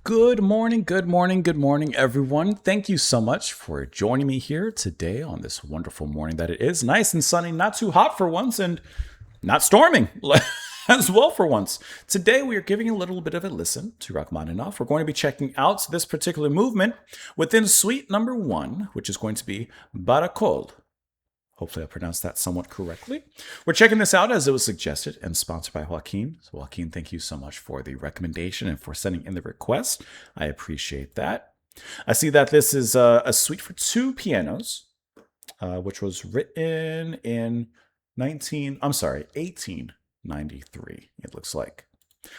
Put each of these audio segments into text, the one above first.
Good morning, good morning, good morning, everyone. Thank you so much for joining me here today on this wonderful morning that it is. Nice and sunny, not too hot for once, and not storming as well for once. Today we are giving a little bit of a listen to Rachmaninoff. We're going to be checking out this particular movement within suite number 1, which is going to be Barcarolle. Hopefully I pronounced that somewhat correctly. We're checking this out as it was suggested and sponsored by Joaquin. So Joaquin, thank you so much for the recommendation and for sending in the request. I appreciate that. I see that this is a suite for 2 pianos, which was written in 1893, it looks like.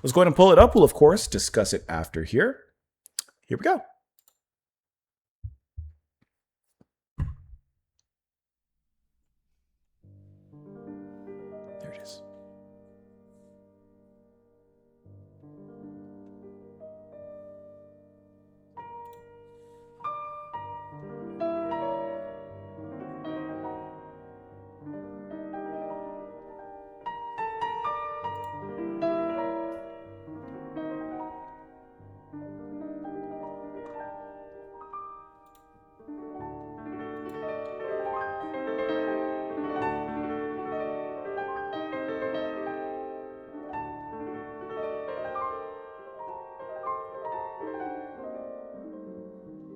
Let's go ahead and pull it up. We'll, of course, discuss it after here. Here we go. There it is.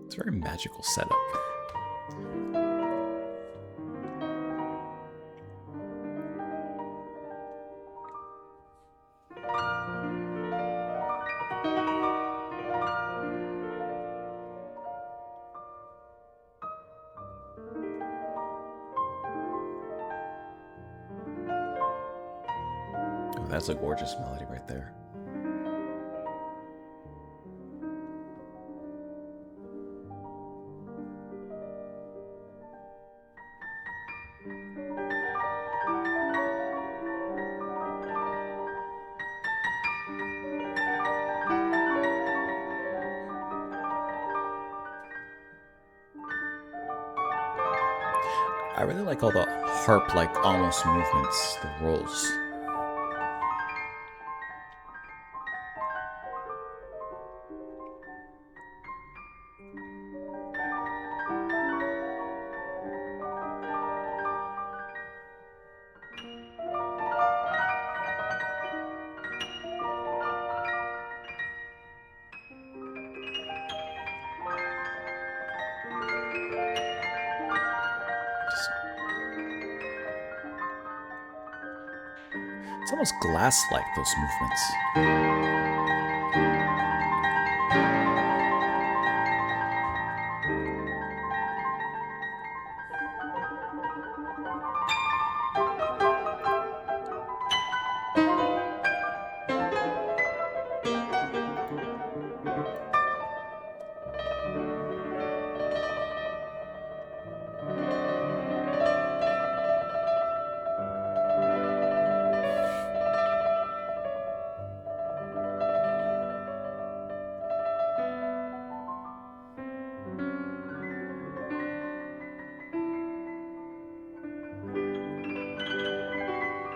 It's a very magical setup. Oh, that's a gorgeous melody right there. I really like all the harp-like almost movements, the rolls. It's almost glass-like, those movements.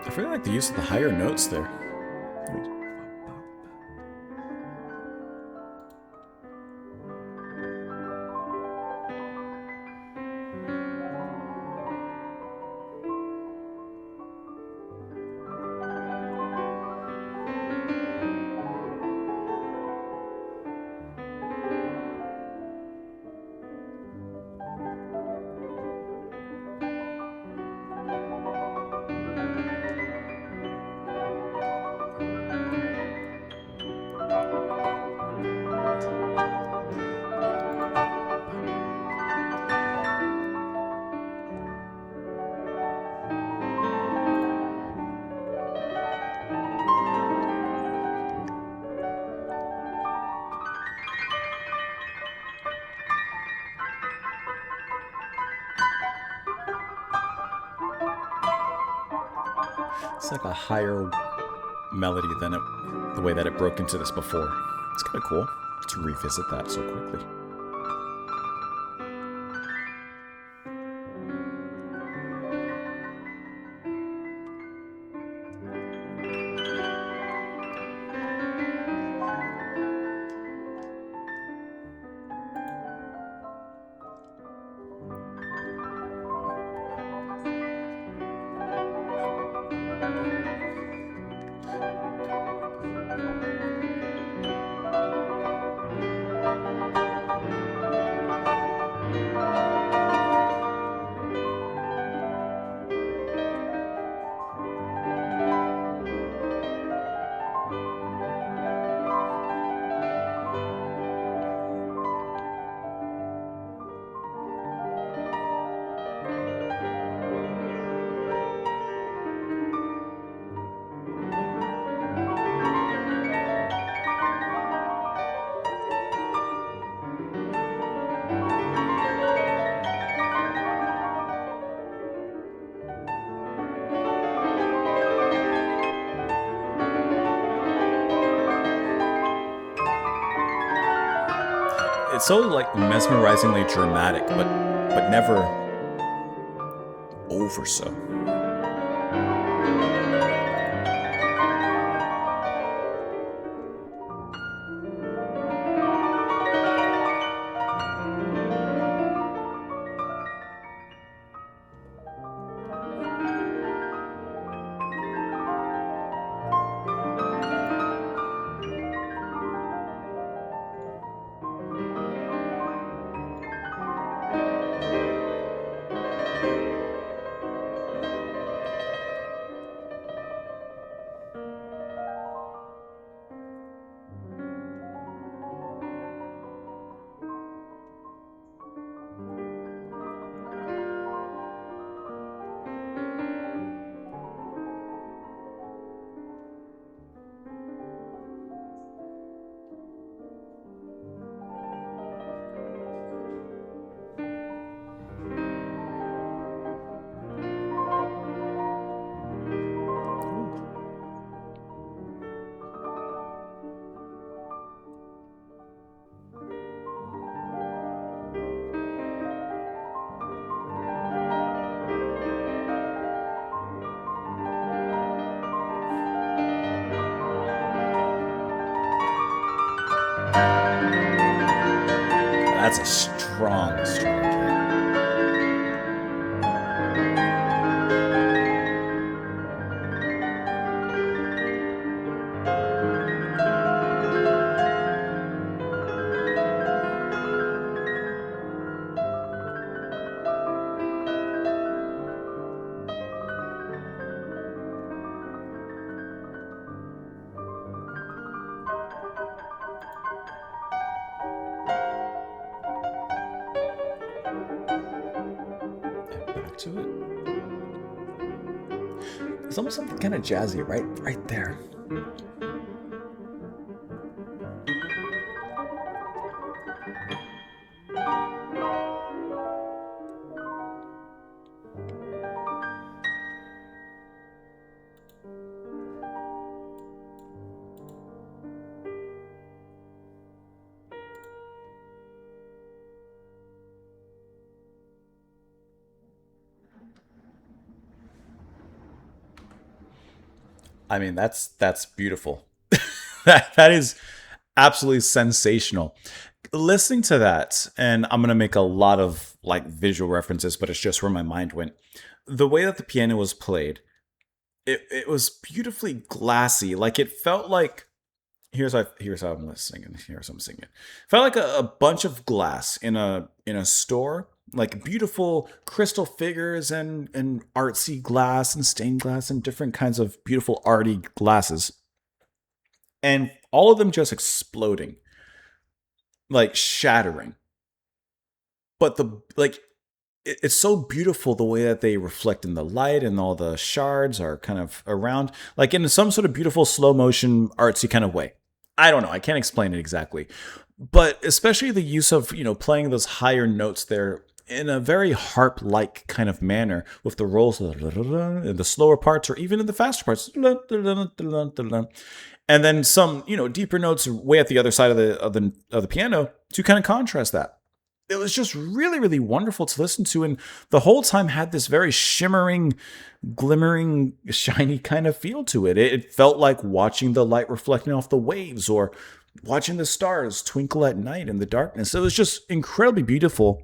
I really like the use of the higher notes there. It's like a higher melody than the way that it broke into this before. It's kind of cool to revisit that so quickly. It's so like mesmerizingly dramatic, but never over so. That's a strong, strong kick. Back to it. There's almost something kind of jazzy right there. I mean, that's beautiful. That is absolutely sensational. Listening to that, and I'm gonna make a lot of like visual references, but it's just where my mind went. The way that the piano was played, it was beautifully glassy. Like it felt like here's how I'm singing. Here's how I'm singing. Felt like a bunch of glass in a store, like beautiful crystal figures and artsy glass and stained glass and different kinds of beautiful arty glasses, and all of them just exploding, like shattering. But the like it's so beautiful the way that they reflect in the light and all the shards are kind of around, like in some sort of beautiful slow motion artsy kind of way. I don't know. I can't explain it exactly, but especially the use of playing those higher notes there in a very harp-like kind of manner with the rolls in the slower parts or even in the faster parts, and then some deeper notes way at the other side of the piano to kind of contrast that. It was just really, really wonderful to listen to, and the whole time had this very shimmering, glimmering, shiny kind of feel to it. It felt like watching the light reflecting off the waves or watching the stars twinkle at night in the darkness. It was just incredibly beautiful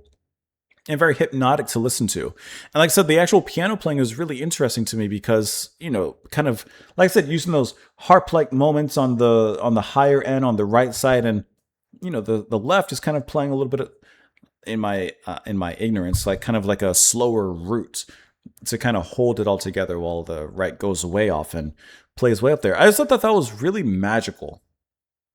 and very hypnotic to listen to. And like I said, the actual piano playing was really interesting to me because, kind of, like I said, using those harp-like moments on the higher end on the right side, and the left is kind of playing a little bit of, in my ignorance, like kind of like a slower route to kind of hold it all together while the right goes way off and plays way up there. I just thought that was really magical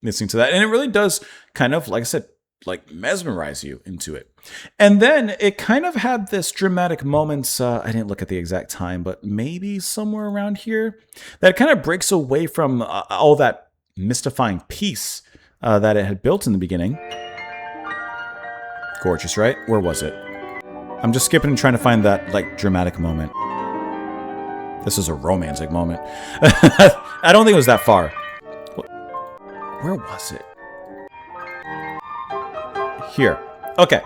listening to that. And it really does kind of, like I said, like mesmerize you into it. And then it kind of had this dramatic moments. I didn't look at the exact time, but maybe somewhere around here that kind of breaks away from all that mystifying peace that it had built in the beginning. Gorgeous, right? Where was it? I'm just skipping and trying to find that like dramatic moment. This is a romantic moment. I don't think it was that far. Where was it? here. Okay.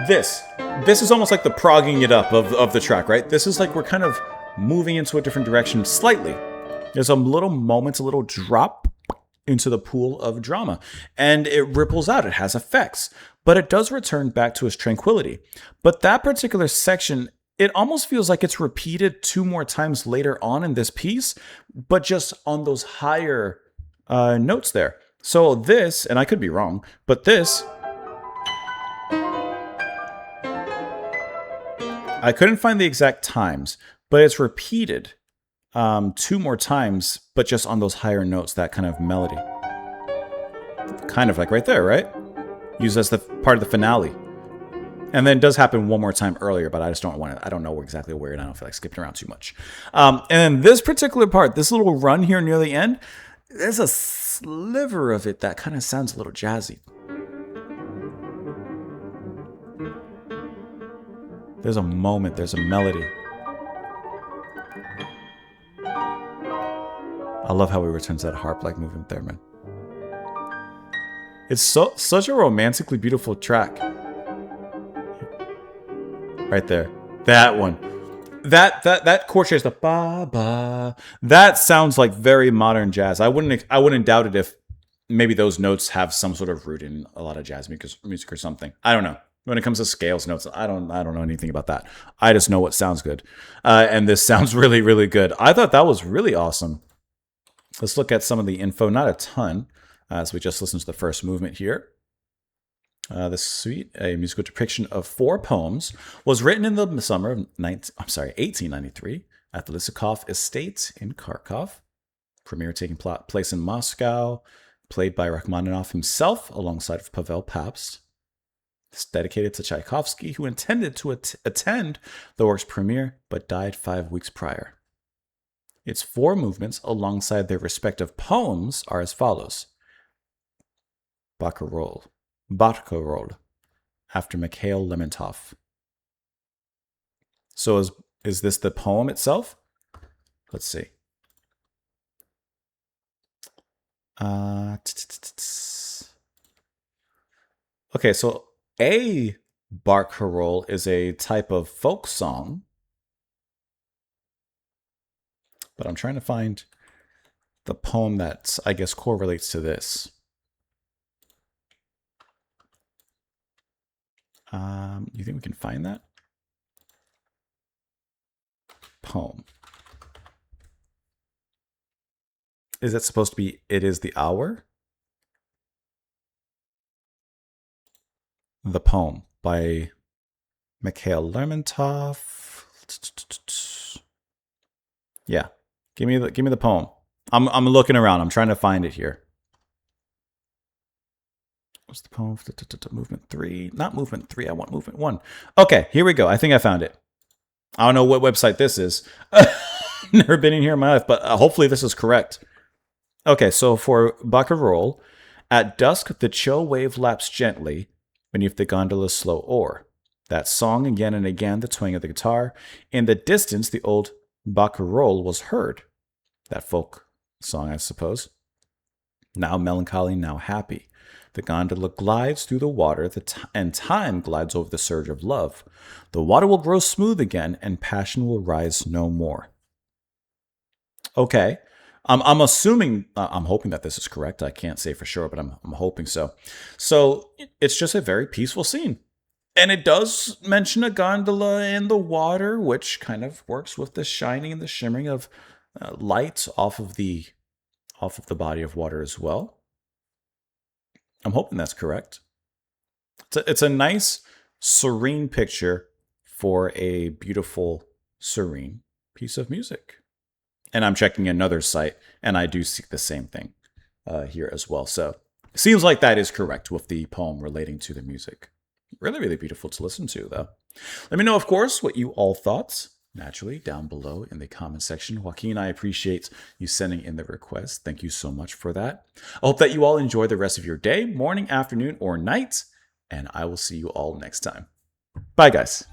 This is almost like the progging it up of the track, right? This is like we're kind of moving into a different direction slightly. There's a little moment, a little drop into the pool of drama, and it ripples out. It has effects, but it does return back to its tranquility. But that particular section, it almost feels like it's repeated 2 more times later on in this piece, but just on those higher notes there. So this, and I could be wrong, but this, I couldn't find the exact times, but it's repeated 2 more times, but just on those higher notes, that kind of melody. Kind of like right there, right? Used as the part of the finale. And then it does happen 1 more time earlier, but I just don't want to, I don't know exactly where, and I don't feel like skipping around too much. And then this particular part, this little run here near the end, there's a sliver of it that kind of sounds a little jazzy. There's a moment, there's a melody. I love how he returns that harp-like movement there, man. It's such a romantically beautiful track. Right there. That one. That chord change, the ba ba. That sounds like very modern jazz. I wouldn't doubt it if maybe those notes have some sort of root in a lot of jazz music or something. I don't know. When it comes to scales notes, I don't know anything about that. I just know what sounds good. And this sounds really, really good. I thought that was really awesome. Let's look at some of the info. Not a ton, as we just listened to the first movement here. The suite, a musical depiction of 4 poems, was written in the summer of 1893 at the Lysakov Estate in Kharkov. Premiere taking place in Moscow, played by Rachmaninoff himself alongside of Pavel Pabst. It's dedicated to Tchaikovsky, who intended to attend the work's premiere, but died 5 weeks prior. Its 4 movements, alongside their respective poems, are as follows. Barcarolle, after Mikhail Lermontov. So is this the poem itself? Let's see. Okay, so a barcarolle is a type of folk song. But I'm trying to find the poem that, I guess, correlates to this. You think we can find that? Poem. Is it supposed to be It Is the Hour? The Poem by Mikhail Lermontov. Yeah. Give me the poem. I'm looking around. I'm trying to find it here. What's the poem? Movement 3. Not movement 3. I want movement 1. Okay, here we go. I think I found it. I don't know what website this is. Never been in here in my life, but hopefully this is correct. Okay, so for Barcarolle, at dusk the chill wave laps gently beneath the gondola's slow oar. That song again and again, the twang of the guitar. In the distance, the old Barcarolle was heard. That folk song, I suppose. Now melancholy, now happy. The gondola glides through the water, and time glides over the surge of love. The water will grow smooth again, and passion will rise no more. Okay. I'm assuming, I'm hoping that this is correct. I can't say for sure, but I'm hoping so. So it's just a very peaceful scene. And it does mention a gondola in the water, which kind of works with the shining and the shimmering of light off of the body of water as well. I'm hoping that's correct. It's a nice, serene picture for a beautiful, serene piece of music. And I'm checking another site, and I do see the same thing here as well. So it seems like that is correct with the poem relating to the music. Really, really beautiful to listen to, though. Let me know, of course, what you all thought, naturally, down below in the comment section. Joaquin, I appreciate you sending in the request. Thank you so much for that. I hope that you all enjoy the rest of your day, morning, afternoon, or night, and I will see you all next time. Bye, guys.